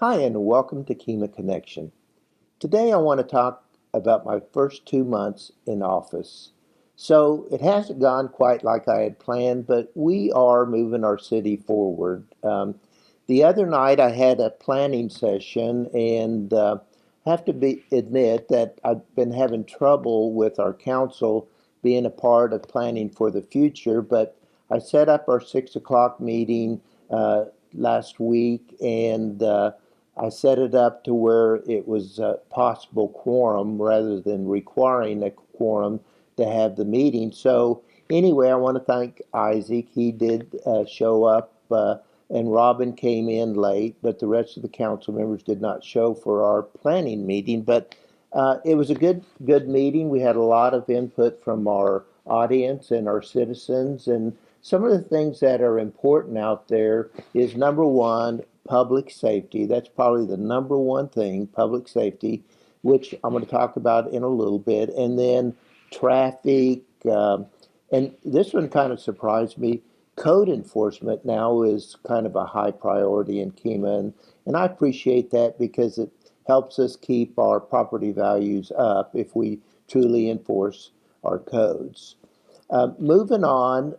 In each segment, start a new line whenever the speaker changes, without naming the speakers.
Hi, and welcome to Kemah Connection. Today I want to talk about my first 2 months in office. So it hasn't gone quite like I had planned, but we are moving our city forward. The other night I had a planning session, and have to admit that I've been having trouble with our council being a part of planning for the future, but I set up our 6 o'clock meeting last week, and I set it up to where it was a possible quorum rather than requiring a quorum to have the meeting. So anyway, I want to thank Isaac. He did show up, and Robin came in late, but the rest of the council members did not show for our planning meeting. But it was a good meeting. We had a lot of input from our audience and our citizens, and some of the things that are important out there is number one, public safety. That's probably the number one thing, public safety, which I'm going to talk about in a little bit. And then traffic, and this one kind of surprised me. Code enforcement now is kind of a high priority in Kemah, and I appreciate that because it helps us keep our property values up if we truly enforce our codes. Moving on,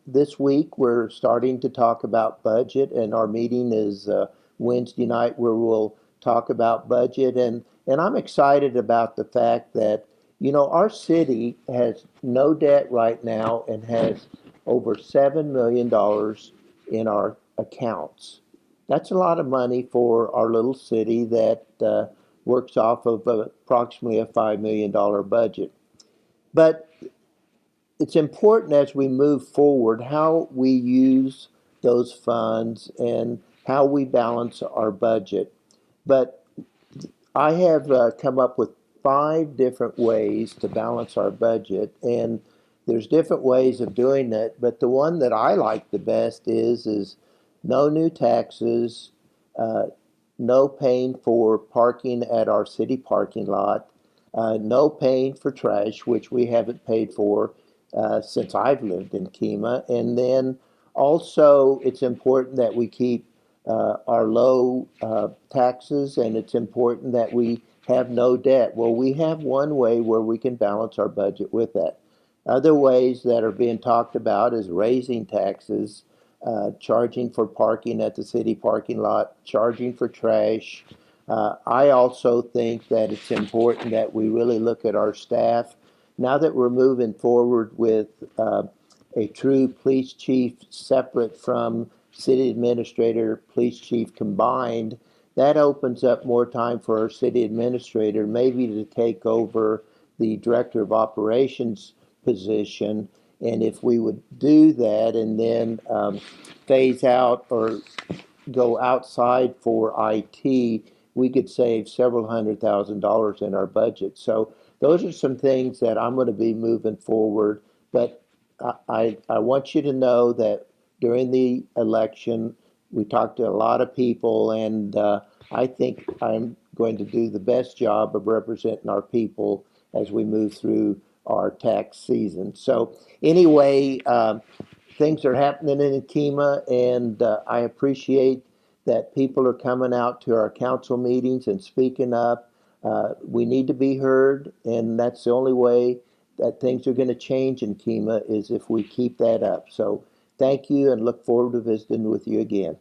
this week we're starting to talk about budget, and our meeting is Wednesday night where we'll talk about budget. And I'm excited about the fact that, our city has no debt right now and has over $7 million in our accounts. That's a lot of money for our little city that works off of approximately a $5 million budget. But it's important as we move forward how we use those funds and how we balance our budget. But I have come up with 5 different ways to balance our budget, and there's different ways of doing it. But the one that I like the best is no new taxes, no paying for parking at our city parking lot, no paying for trash, which we haven't paid for since I've lived in Kemah. And then also, it's important that we keep our low taxes, and it's important that we have no debt. Well, we have one way where we can balance our budget with that. Other ways that are being talked about is raising taxes, charging for parking at the city parking lot, charging for trash. I also think that it's important that we really look at our staff. Now that we're moving forward with a true police chief separate from city administrator, police chief combined, that opens up more time for our city administrator maybe to take over the director of operations position. And if we would do that and then phase out or go outside for IT, we could save several $100,000 in our budget. So those are some things that I'm going to be moving forward. But I want you to know that during the election, we talked to a lot of people, and I think I'm going to do the best job of representing our people as we move through our tax season. So anyway, things are happening in Kemah, and I appreciate that people are coming out to our council meetings and speaking up. We need to be heard, and that's the only way that things are going to change in Kemah is if we keep that up. So thank you, and look forward to visiting with you again.